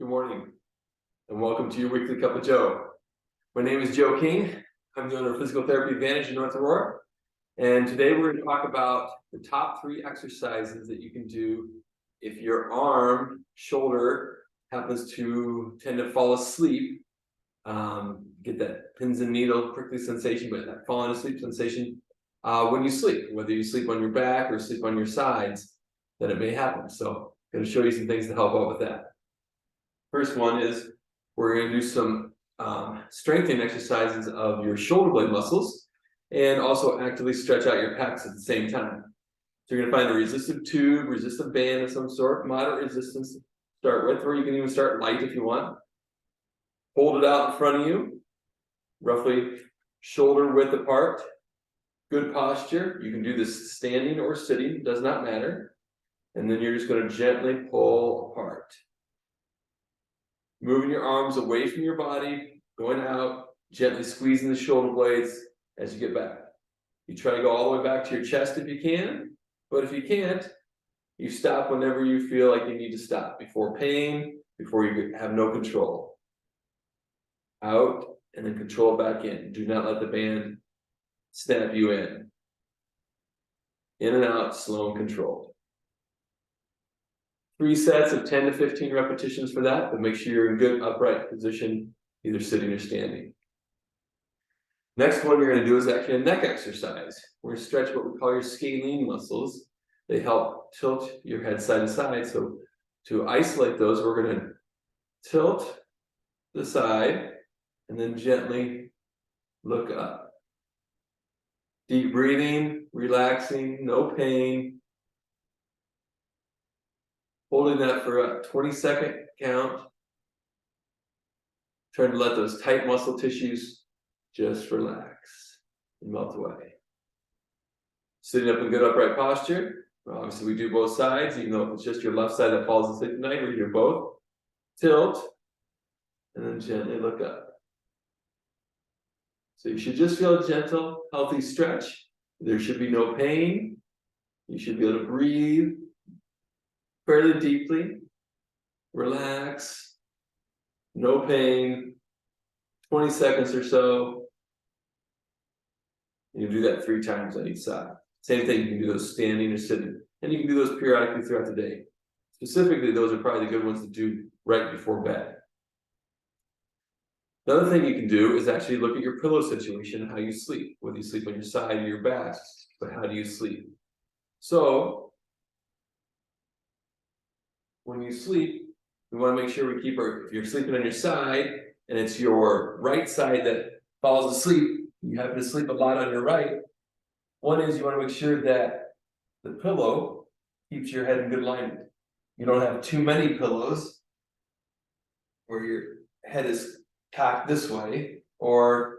Good morning, and welcome to your weekly cup of Joe. My name is Joe King. I'm the owner of Physical Therapy Advantage in North Aurora, and today we're going to talk about the top 3 exercises that you can do if your arm, shoulder happens to tend to fall asleep. Get that pins and needle prickly sensation, but that falling asleep sensation when you sleep, whether you sleep on your back or sleep on your sides, that it may happen. So I'm going to show you some things to help out with that. First one is we're going to do some strengthening exercises of your shoulder blade muscles and also actively stretch out your pecs at the same time. So you're going to find a resistive tube, resistive band of some sort, moderate resistance to start with, or you can even start light if you want. Hold it out in front of you, roughly shoulder width apart. Good posture. You can do this standing or sitting, does not matter. And then you're just going to gently pull apart. Moving your arms away from your body, going out, gently squeezing the shoulder blades as you get back. You try to go all the way back to your chest if you can, but if you can't, you stop whenever you feel like you need to stop, before pain, before you have no control. Out, and then control back in. Do not let the band snap you in. In and out, slow and controlled. 3 sets of 10 to 15 repetitions for that, but make sure you're in good upright position, either sitting or standing. Next one you're going to do is actually a neck exercise. We're going to stretch what we call your scalene muscles. They help tilt your head side to side. So to isolate those, we're going to tilt the side and then gently look up. Deep breathing, relaxing, no pain. Holding that for a 20-second count. Trying to let those tight muscle tissues just relax and melt away. Sitting up in good upright posture. Well, obviously, we do both sides, even though if it's just your left side that falls asleep tonight, we do both. Tilt, and then gently look up. So you should just feel a gentle, healthy stretch. There should be no pain. You should be able to breathe fairly deeply, relax, no pain, 20 seconds or so. You do that 3 times on each side. Same thing, you can do those standing or sitting, and you can do those periodically throughout the day. Specifically, those are probably the good ones to do right before bed. Another thing you can do is actually look at your pillow situation, how you sleep, whether you sleep on your side or your back, but how do you sleep? So when you sleep, we want to make sure we keep if you're sleeping on your side and it's your right side that falls asleep, you happen to sleep a lot on your right. One is you want to make sure that the pillow keeps your head in good alignment. You don't have too many pillows where your head is cocked this way, or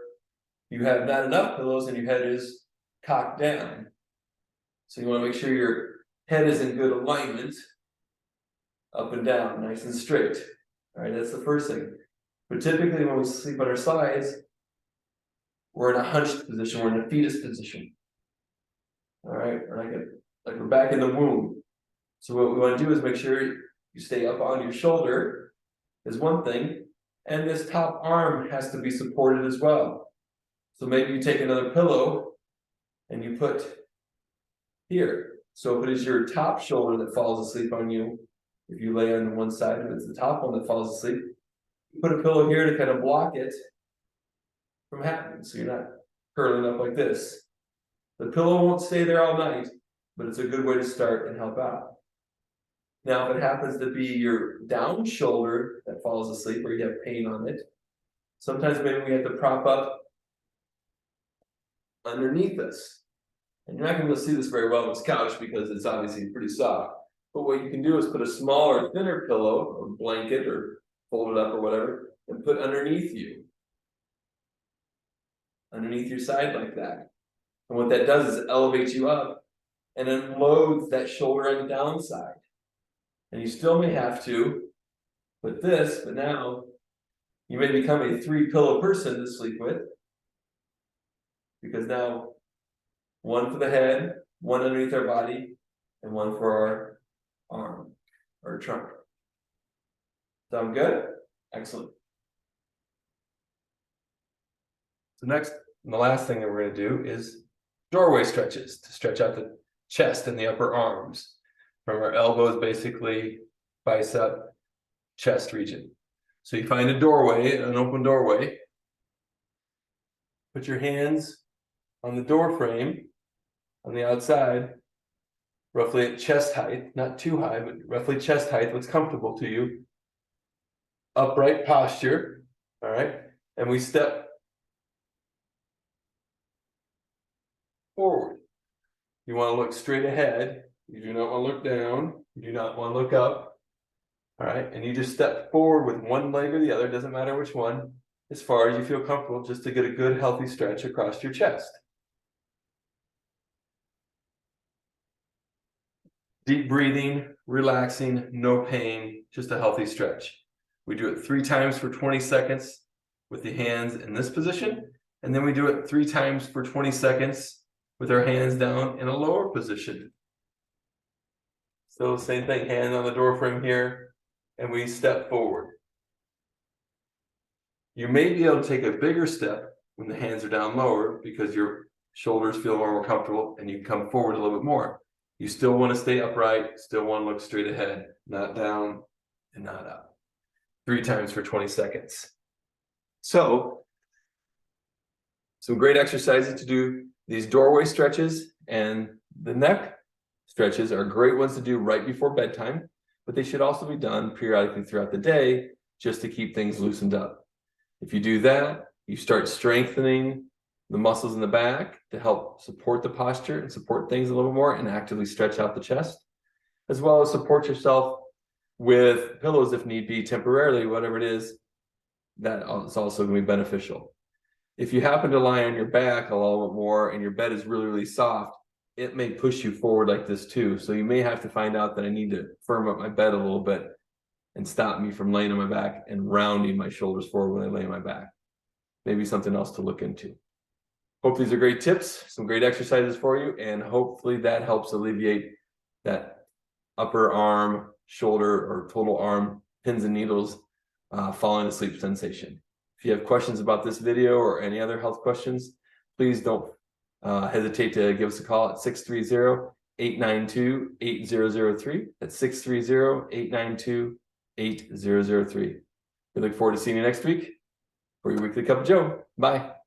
you have not enough pillows and your head is cocked down. So you want to make sure your head is in good alignment. Up and down, nice and straight. All right, that's the first thing. But typically when we sleep on our sides, we're in a hunched position, we're in a fetus position. All right, or like we're back in the womb. So what we want to do is make sure you stay up on your shoulder is one thing, and this top arm has to be supported as well. So maybe you take another pillow and you put here. So if it is your top shoulder that falls asleep on you, if you lay on one side, if it's the top one that falls asleep, put a pillow here to kind of block it from happening, so you're not curling up like this. The pillow won't stay there all night, but it's a good way to start and help out. Now, if it happens to be your down shoulder that falls asleep or you have pain on it, sometimes maybe we have to prop up underneath us. And you're not going to be able to see this very well on this couch because it's obviously pretty soft. But what you can do is put a smaller, thinner pillow or blanket or fold it up or whatever and put underneath you. Underneath your side like that. And what that does is it elevates you up and unloads that shoulder on the downside. And you still may have to put this, but now you may become a 3-pillow person to sleep with. Because now, one for the head, one underneath our body, and one for our arm or trunk. Sound good? Excellent. So next, and the last thing that we're going to do is doorway stretches to stretch out the chest and the upper arms from our elbows, basically bicep, chest region. So you find a doorway, an open doorway. Put your hands on the door frame on the outside, roughly at chest height, not too high, but roughly chest height, what's comfortable to you. Upright posture, all right? And we step forward. You want to look straight ahead. You do not want to look down. You do not want to look up. All right, and you just step forward with one leg or the other, doesn't matter which one, as far as you feel comfortable, just to get a good healthy stretch across your chest. Deep breathing, relaxing, no pain, just a healthy stretch. We do it 3 times for 20 seconds with the hands in this position, and then we do it 3 times for 20 seconds with our hands down in a lower position. So same thing, hand on the door frame here, and we step forward. You may be able to take a bigger step when the hands are down lower because your shoulders feel more comfortable and you can come forward a little bit more. You still want to stay upright, still want to look straight ahead, not down and not up. 3 times for 20 seconds. So, some great exercises to do. These doorway stretches and the neck stretches are great ones to do right before bedtime, but they should also be done periodically throughout the day just to keep things loosened up. If you do that, you start strengthening the muscles in the back to help support the posture and support things a little more and actively stretch out the chest, as well as support yourself with pillows if need be temporarily, whatever it is, that is also going to be beneficial. If you happen to lie on your back a little bit more and your bed is really, really soft, it may push you forward like this too. So you may have to find out that I need to firm up my bed a little bit and stop me from laying on my back and rounding my shoulders forward when I lay on my back. Maybe something else to look into. Hope these are great tips, some great exercises for you, and hopefully that helps alleviate that upper arm, shoulder, or total arm pins and needles falling asleep sensation. If you have questions about this video or any other health questions, please don't hesitate to give us a call at 630-892-8003. That's 630-892-8003. We look forward to seeing you next week for your weekly cup of Joe. Bye.